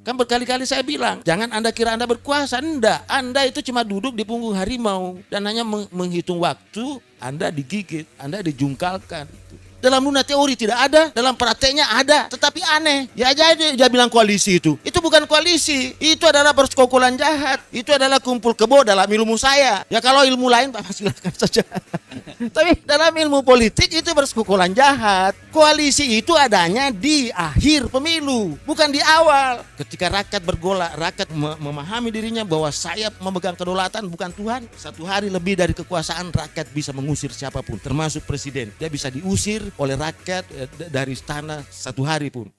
Kan berkali-kali saya bilang, jangan Anda kira Anda berkuasa. Enggak, Anda itu cuma duduk di punggung harimau dan hanya menghitung waktu. Anda digigit, Anda dijungkalkan. Dalam dunia teori tidak ada, dalam prakteknya ada, tetapi aneh. Ya jadi dia bilang koalisi itu bukan koalisi, itu adalah persekongkolan jahat, itu adalah kumpul kebo dalam ilmu saya. Ya kalau ilmu lain Pak silakan saja. Tapi dalam ilmu politik itu persekongkolan jahat. Koalisi itu adanya di akhir pemilu, bukan di awal. Ketika rakyat bergolak, rakyat memahami dirinya bahwa saya memegang kedaulatan bukan Tuhan. Satu hari lebih dari kekuasaan rakyat bisa mengusir siapapun, termasuk presiden. Dia bisa diusir oleh rakyat dari istana satu hari pun.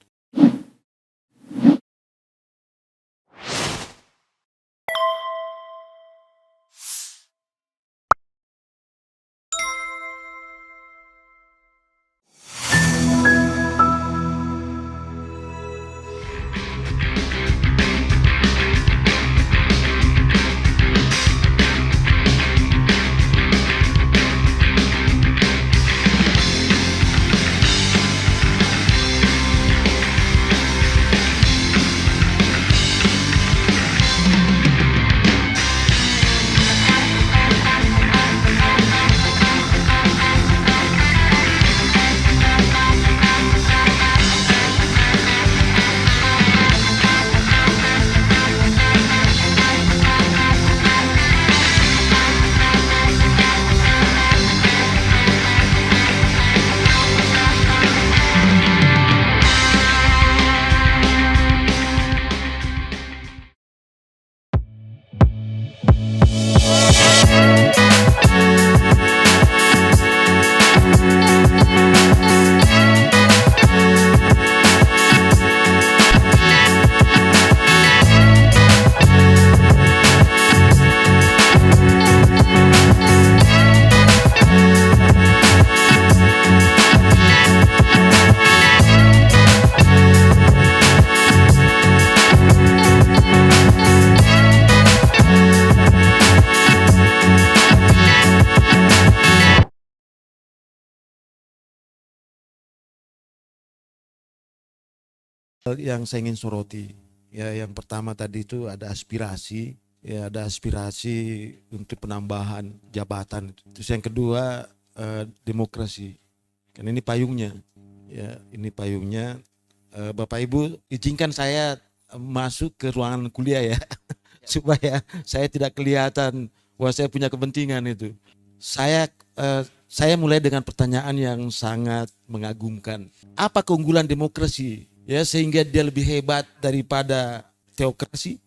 Yang saya ingin soroti, ya yang pertama tadi itu ada aspirasi, ya ada aspirasi untuk penambahan jabatan. Terus yang kedua demokrasi, kan ini payungnya, ya ini payungnya. Bapak Ibu izinkan saya masuk ke ruangan kuliah ya, supaya saya tidak kelihatan bahwa saya punya kepentingan itu. Saya mulai dengan pertanyaan yang sangat mengagumkan. Apa keunggulan demokrasi? Ya sehingga dia lebih hebat daripada teokrasi,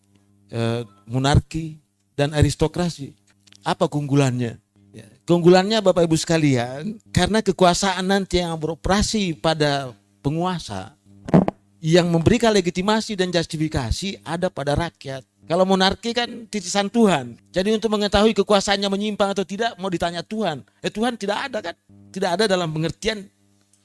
monarki dan aristokrasi. Apa keunggulannya? Ya, keunggulannya Bapak Ibu sekalian, karena kekuasaan nanti yang beroperasi pada penguasa, yang memberikan legitimasi dan justifikasi ada pada rakyat. Kalau monarki kan titisan Tuhan. Jadi untuk mengetahui kekuasaannya menyimpang atau tidak mau ditanya Tuhan. Tuhan tidak ada kan? Tidak ada dalam pengertian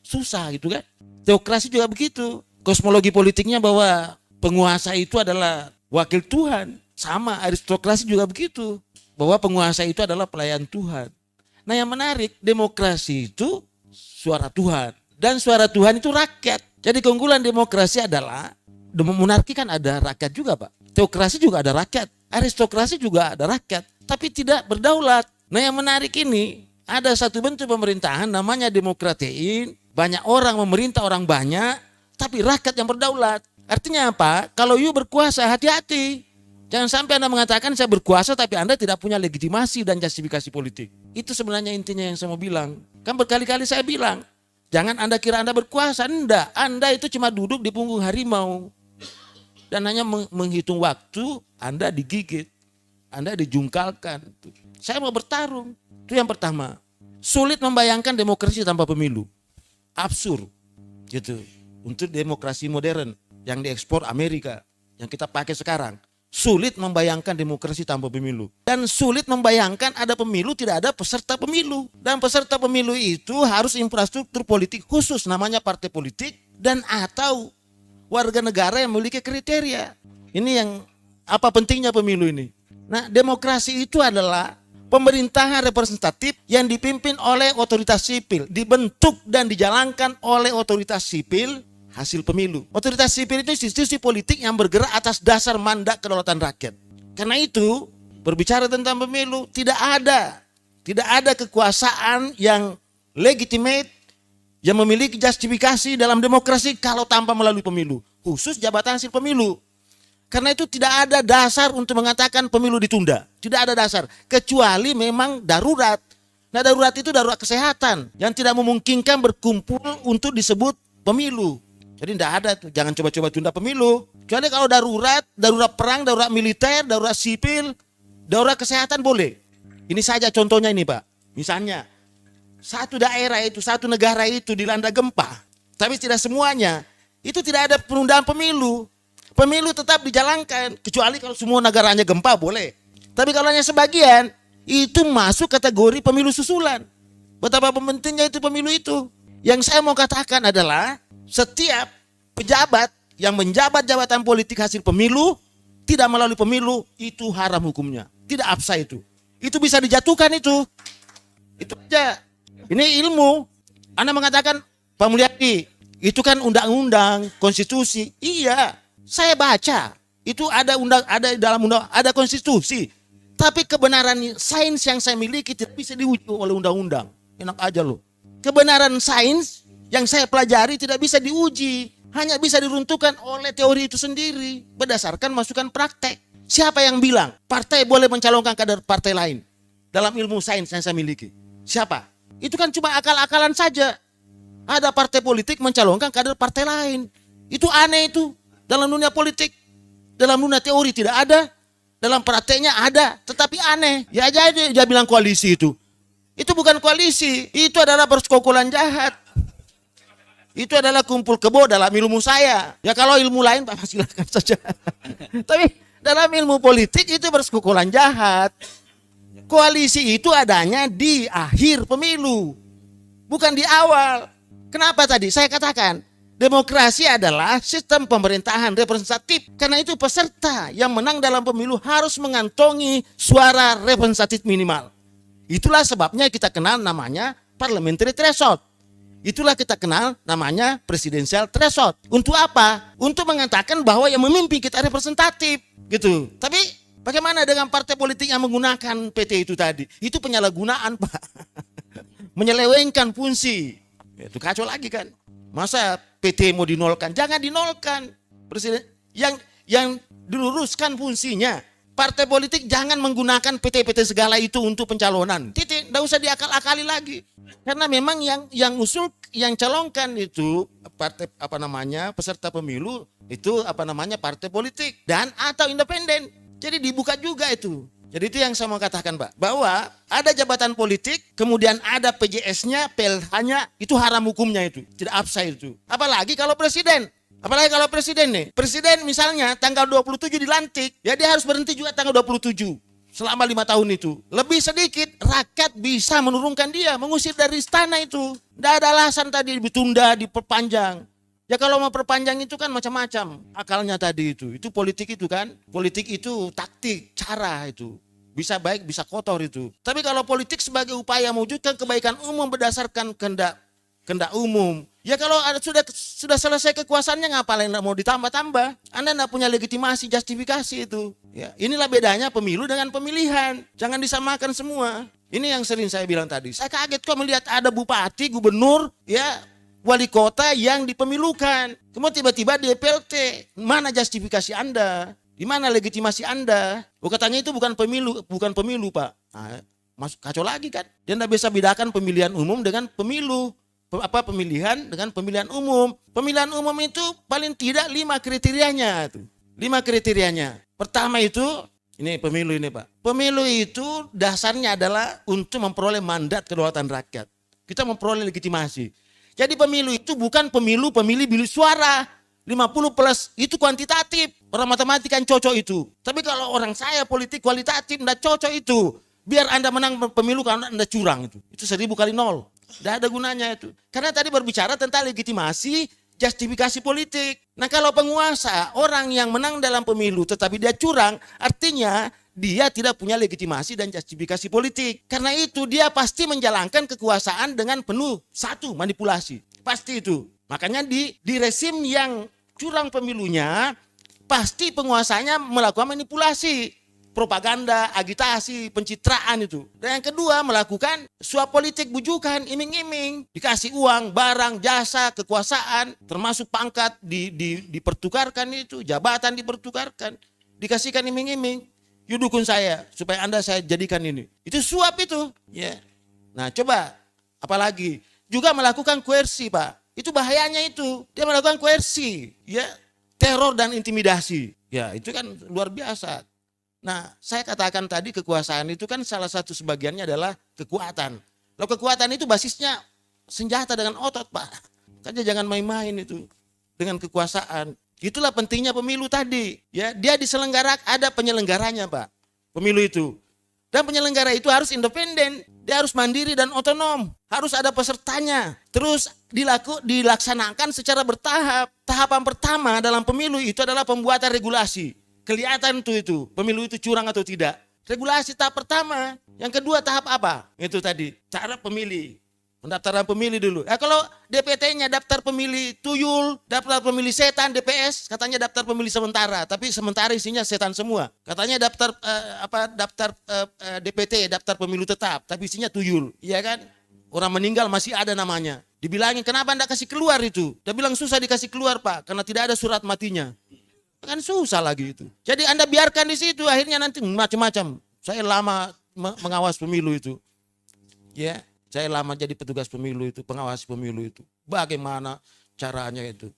susah gitu kan? Teokrasi juga begitu. Kosmologi politiknya bahwa penguasa itu adalah wakil Tuhan. Sama aristokrasi juga begitu. Bahwa penguasa itu adalah pelayan Tuhan. Nah yang menarik, demokrasi itu suara Tuhan. Dan suara Tuhan itu rakyat. Jadi keunggulan demokrasi adalah, monarki kan ada rakyat juga Pak. Teokrasi juga ada rakyat. Aristokrasi juga ada rakyat. Tapi tidak berdaulat. Nah yang menarik ini, ada satu bentuk pemerintahan namanya demokratein. Banyak orang memerintah orang banyak. Tapi rakyat yang berdaulat. Artinya apa? Kalau you berkuasa, hati-hati. Jangan sampai Anda mengatakan saya berkuasa tapi Anda tidak punya legitimasi dan justifikasi politik. Itu sebenarnya intinya yang saya mau bilang. Kan berkali-kali saya bilang, jangan Anda kira Anda berkuasa. Enggak, Anda itu cuma duduk di punggung harimau. Dan hanya menghitung waktu, Anda digigit. Anda dijungkalkan. Saya mau bertarung. Itu yang pertama. Sulit membayangkan demokrasi tanpa pemilu. Absurd. Gitu. Untuk demokrasi modern yang diekspor Amerika, yang kita pakai sekarang. Sulit membayangkan demokrasi tanpa pemilu. Dan sulit membayangkan ada pemilu, tidak ada peserta pemilu. Dan peserta pemilu itu harus infrastruktur politik khusus, namanya partai politik, dan atau warga negara yang memiliki kriteria. Ini yang apa pentingnya pemilu ini. Nah demokrasi itu adalah pemerintahan representatif yang dipimpin oleh otoritas sipil, dibentuk dan dijalankan oleh otoritas sipil hasil pemilu. Otoritas sipil itu institusi politik yang bergerak atas dasar mandat kedaulatan rakyat. Karena itu, berbicara tentang pemilu, tidak ada kekuasaan yang legitimate, yang memiliki justifikasi dalam demokrasi kalau tanpa melalui pemilu. Khusus jabatan hasil pemilu. Karena itu tidak ada dasar untuk mengatakan pemilu ditunda. Tidak ada dasar. Kecuali memang darurat. Nah, darurat itu darurat kesehatan. Yang tidak memungkinkan berkumpul untuk disebut pemilu. Jadi tidak ada tuh. Jangan coba-coba tunda pemilu. Kecuali kalau darurat, darurat perang, darurat militer, darurat sipil, darurat kesehatan boleh. Ini saja contohnya ini Pak. Misalnya, satu daerah itu, satu negara itu dilanda gempa. Tapi tidak semuanya. Itu tidak ada penundaan pemilu. Pemilu tetap dijalankan, kecuali kalau semua negaranya gempa boleh. Tapi kalau hanya sebagian, itu masuk kategori pemilu susulan. Betapa pentingnya itu pemilu itu. Yang saya mau katakan adalah setiap pejabat yang menjabat jabatan politik hasil pemilu, tidak melalui pemilu, itu haram hukumnya. Tidak absah itu. Itu bisa dijatuhkan itu. Itu aja. Ini ilmu. Anda mengatakan, Pak Mulyadi, itu kan undang-undang, konstitusi. Iya. Saya baca, itu ada dalam undang, ada konstitusi. Tapi kebenaran sains yang saya miliki tidak bisa diuji oleh undang-undang. Enak aja loh. Kebenaran sains yang saya pelajari tidak bisa diuji. Hanya bisa diruntuhkan oleh teori itu sendiri. Berdasarkan masukan praktek. Siapa yang bilang partai boleh mencalonkan kader partai lain? Dalam ilmu sains yang saya miliki. Siapa? Itu kan cuma akal-akalan saja. Ada partai politik mencalonkan kader partai lain. Itu aneh itu. Dalam dunia politik, dalam dunia teori tidak ada, dalam prakteknya ada, tetapi aneh. Ya aja dia bilang koalisi itu. Itu bukan koalisi, itu adalah persekongkolan jahat. Itu adalah kumpul kebo dalam ilmu saya. Ya kalau ilmu lain Pak silakan saja. Tapi dalam ilmu politik itu persekongkolan jahat. Koalisi itu adanya di akhir pemilu, bukan di awal. Kenapa tadi saya katakan? Demokrasi adalah sistem pemerintahan representatif. Karena itu peserta yang menang dalam pemilu harus mengantongi suara representatif minimal. Itulah sebabnya kita kenal namanya parliamentary threshold. Itulah kita kenal namanya presidential threshold. Untuk apa? Untuk mengatakan bahwa yang memimpin kita representatif. Gitu. Tapi bagaimana dengan partai politik yang menggunakan PT itu tadi? Itu penyalahgunaan Pak. Menyelewengkan fungsi. Itu kacau lagi kan. Masa PT mau dinolkan? Jangan dinolkan. Presiden yang diluruskan fungsinya. Partai politik jangan menggunakan PT-PT segala itu untuk pencalonan. Titik, enggak usah diakal-akali lagi. Karena memang yang usul, yang calonkan itu partai peserta pemilu itu partai politik dan atau independen. Jadi dibuka juga itu. Jadi itu yang saya mau katakan Pak, bahwa ada jabatan politik, kemudian ada PJS-nya, PLH-nya, itu haram hukumnya itu, tidak absah itu. Apalagi kalau presiden nih, presiden misalnya tanggal 27 dilantik, ya dia harus berhenti juga tanggal 27 selama 5 tahun itu. Lebih sedikit, rakyat bisa menurunkan dia, mengusir dari istana itu. Tidak ada alasan tadi ditunda, diperpanjang. Ya kalau mau perpanjang itu kan macam-macam akalnya tadi itu politik itu kan, politik itu taktik, cara itu. Bisa baik, bisa kotor itu. Tapi kalau politik sebagai upaya mewujudkan kebaikan umum berdasarkan kehendak umum. Ya kalau sudah selesai kekuasaannya ngapain mau ditambah-tambah? Anda tidak punya legitimasi, justifikasi itu. Ya, inilah bedanya pemilu dengan pemilihan. Jangan disamakan semua. Ini yang sering saya bilang tadi. Saya kaget kok melihat ada bupati, gubernur, ya wali kota yang dipemilukan. Kemudian tiba-tiba di PLT. Mana justifikasi Anda? Di mana legitimasi Anda? Oh katanya itu bukan pemilu Pak. Nah, masuk kacau lagi kan. Dia tidak bisa bedakan pemilihan umum dengan pemilu. Pemilihan dengan pemilihan umum. Pemilihan umum itu paling tidak 5 kriterianya. 5 kriterianya. Pertama itu, ini pemilu ini Pak. Pemilu itu dasarnya adalah untuk memperoleh mandat kedaulatan rakyat. Kita memperoleh legitimasi. Jadi pemilu itu bukan pemilih bilik suara. 50 plus itu kuantitatif. Orang matematika yang cocok itu. Tapi kalau orang saya politik kualitatif tidak cocok itu. Biar Anda menang pemilu karena Anda curang itu. Itu 1000 kali 0. Tidak ada gunanya itu. Karena tadi berbicara tentang legitimasi, justifikasi politik. Nah kalau penguasa, orang yang menang dalam pemilu tetapi dia curang, artinya dia tidak punya legitimasi dan justifikasi politik. Karena itu dia pasti menjalankan kekuasaan dengan penuh manipulasi. Pasti itu. Makanya di resim yang curang pemilunya, pasti penguasanya melakukan manipulasi, propaganda, agitasi, pencitraan itu. Dan yang kedua, melakukan suap politik, bujukan, iming-iming, dikasih uang, barang, jasa, kekuasaan, termasuk pangkat dipertukarkan itu, jabatan dipertukarkan, dikasihkan iming-iming. You dukung saya supaya Anda saya jadikan ini. Itu suap itu, ya. Nah, coba apalagi juga melakukan koersi, Pak. Itu bahayanya itu. Dia melakukan koersi, ya, teror dan intimidasi. Ya, itu kan luar biasa. Nah, saya katakan tadi kekuasaan itu kan salah satu sebagiannya adalah kekuatan. Lalu kekuatan itu basisnya senjata dengan otot, Pak. Makanya jangan main-main itu dengan kekuasaan. Itulah pentingnya pemilu tadi. Ya, dia diselenggarakan, ada penyelenggaranya, Pak. Pemilu itu. Dan penyelenggara itu harus independen, dia harus mandiri dan otonom, harus ada pesertanya. Terus dilaksanakan secara bertahap. Tahapan pertama dalam pemilu itu adalah pembuatan regulasi. Kelihatan itu pemilu itu curang atau tidak. Regulasi tahap pertama. Yang kedua tahap apa? Itu tadi, cara pemilih. Pendaftaran pemilih dulu. Kalau DPT-nya daftar pemilih tuyul, daftar pemilih setan, DPS katanya daftar pemilih sementara, tapi sementara isinya setan semua. Katanya daftar DPT, daftar pemilu tetap, tapi isinya tuyul, iya kan? Orang meninggal masih ada namanya. Dibilangin kenapa enggak kasih keluar itu? Dia bilang susah dikasih keluar, Pak, karena tidak ada surat matinya. Kan susah lagi itu. Jadi Anda biarkan di situ, akhirnya nanti macam-macam. Saya lama mengawas pemilu itu. Ya, saya lama jadi petugas pemilu itu, pengawas pemilu itu. Bagaimana caranya itu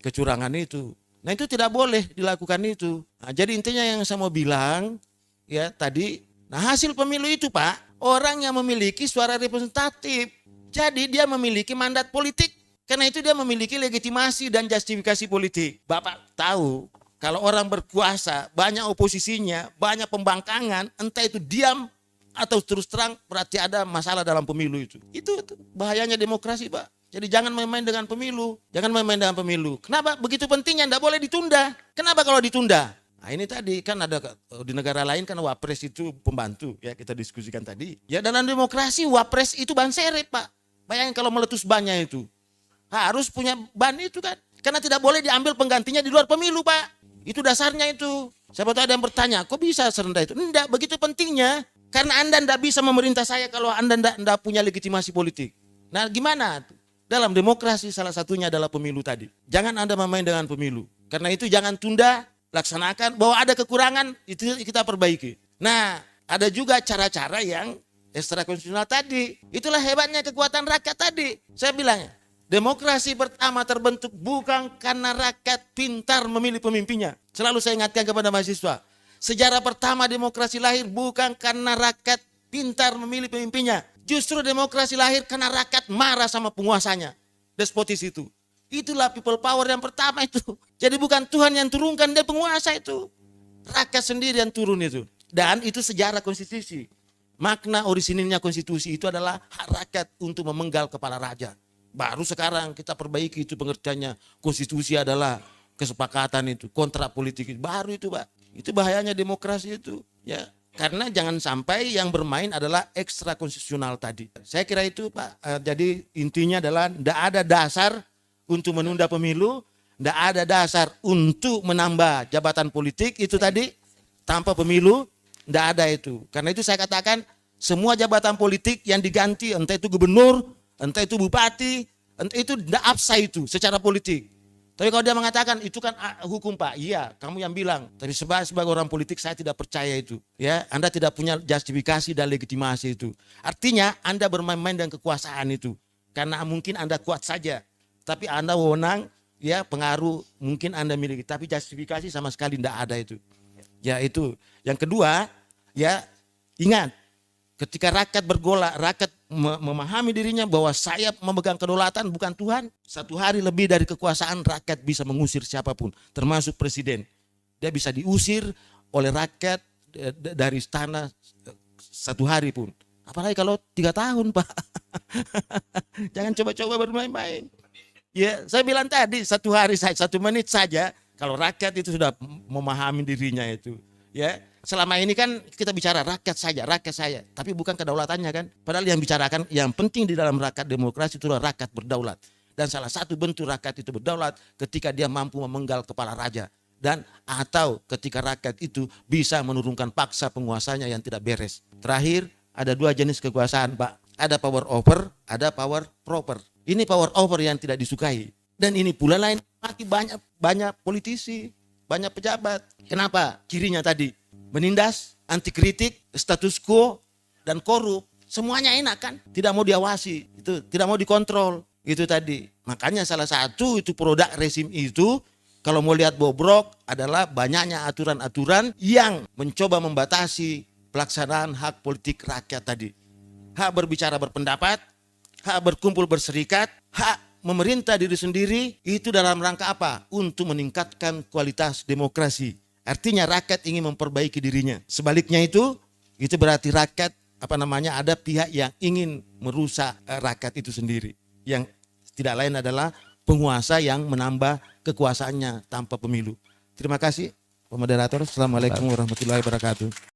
kecurangan itu. Nah, itu tidak boleh dilakukan itu. Nah, jadi intinya yang saya mau bilang ya tadi, nah hasil pemilu itu, Pak, orang yang memiliki suara representatif. Jadi dia memiliki mandat politik. Karena itu dia memiliki legitimasi dan justifikasi politik. Bapak tahu kalau orang berkuasa, banyak oposisinya, banyak pembangkangan, entah itu diam atau terus terang, berarti ada masalah dalam pemilu itu. Itu bahayanya demokrasi, Pak. Jadi jangan main-main dengan pemilu. Jangan main-main dengan pemilu. Kenapa? Begitu pentingnya, tidak boleh ditunda. Kenapa kalau ditunda? Nah ini tadi kan ada di negara lain kan wapres itu pembantu, ya kita diskusikan tadi. Ya dalam demokrasi wapres itu ban serep, Pak. Bayangin kalau meletus bannya itu. Harus punya ban itu kan. Karena tidak boleh diambil penggantinya di luar pemilu, Pak. Itu dasarnya itu. Siapa tahu ada yang bertanya, kok bisa serendah itu? Enggak, begitu pentingnya. Karena Anda enggak bisa memerintah saya kalau Anda enggak punya legitimasi politik. Nah gimana? Dalam demokrasi salah satunya adalah pemilu tadi. Jangan Anda main dengan pemilu. Karena itu jangan tunda, laksanakan. Bahwa ada kekurangan, itu kita perbaiki. Nah, ada juga cara-cara yang ekstra konstitusional tadi. Itulah hebatnya kekuatan rakyat tadi. Saya bilangnya. Demokrasi pertama terbentuk bukan karena rakyat pintar memilih pemimpinnya. Selalu saya ingatkan kepada mahasiswa. Sejarah pertama demokrasi lahir bukan karena rakyat pintar memilih pemimpinnya. Justru demokrasi lahir karena rakyat marah sama penguasanya. Despotis itu. Itulah people power yang pertama itu. Jadi bukan Tuhan yang turunkan, dia penguasa itu. Rakyat sendiri yang turun itu. Dan itu sejarah konstitusi. Makna orisinilnya konstitusi itu adalah hak rakyat untuk memenggal kepala raja. Baru sekarang kita perbaiki itu pengertiannya. Konstitusi adalah kesepakatan itu, kontrak politik itu. Baru itu, Pak. Itu bahayanya demokrasi itu. Ya, karena jangan sampai yang bermain adalah ekstra konstitusional tadi. Saya kira itu, Pak. Jadi intinya adalah tidak ada dasar untuk menunda pemilu, tidak ada dasar untuk menambah jabatan politik itu tadi tanpa pemilu, tidak ada itu. Karena itu saya katakan semua jabatan politik yang diganti, entah itu gubernur, entah itu bupati, entah itu tidak absah itu secara politik. Tapi kalau dia mengatakan itu kan hukum, Pak, iya kamu yang bilang. Tapi sebagai orang politik saya tidak percaya itu. Ya, Anda tidak punya justifikasi dan legitimasi itu. Artinya Anda bermain-main dengan kekuasaan itu. Karena mungkin Anda kuat saja. Tapi Anda wewenang, ya pengaruh mungkin Anda miliki. Tapi justifikasi sama sekali tidak ada itu. Ya itu. Yang kedua, ya ingat. Ketika rakyat bergolak, rakyat memahami dirinya bahwa saya memegang kedaulatan bukan Tuhan. Satu hari lebih dari kekuasaan rakyat bisa mengusir siapapun, termasuk presiden. Dia bisa diusir oleh rakyat dari istana satu hari pun. Apalagi kalau 3 tahun, Pak. Jangan coba-coba bermain-main. Ya, saya bilang tadi 1 hari saja, 1 menit saja. Kalau rakyat itu sudah memahami dirinya itu, ya. Selama ini kan kita bicara rakyat saja, tapi bukan kedaulatannya kan. Padahal yang bicarakan yang penting di dalam rakyat demokrasi itulah rakyat berdaulat. Dan salah satu bentuk rakyat itu berdaulat ketika dia mampu memenggal kepala raja. Dan atau ketika rakyat itu bisa menurunkan paksa penguasanya yang tidak beres. Terakhir, ada dua jenis kekuasaan, Pak. Ada power over, ada power proper. Ini power over yang tidak disukai. Dan ini pula lain maki banyak politisi, banyak pejabat. Kenapa? Cirinya tadi menindas, anti kritik, status quo, dan korup. Semuanya enak kan? Tidak mau diawasi, itu tidak mau dikontrol. Itu tadi. Makanya salah satu itu produk rezim itu, kalau mau lihat bobrok adalah banyaknya aturan-aturan yang mencoba membatasi pelaksanaan hak politik rakyat tadi. Hak berbicara berpendapat, hak berkumpul berserikat, hak memerintah diri sendiri, itu dalam rangka apa? Untuk meningkatkan kualitas demokrasi. Artinya rakyat ingin memperbaiki dirinya. Sebaliknya itu berarti rakyat ada pihak yang ingin merusak rakyat itu sendiri. Yang tidak lain adalah penguasa yang menambah kekuasaannya tanpa pemilu. Terima kasih, Pak Moderator. Assalamualaikum warahmatullahi wabarakatuh.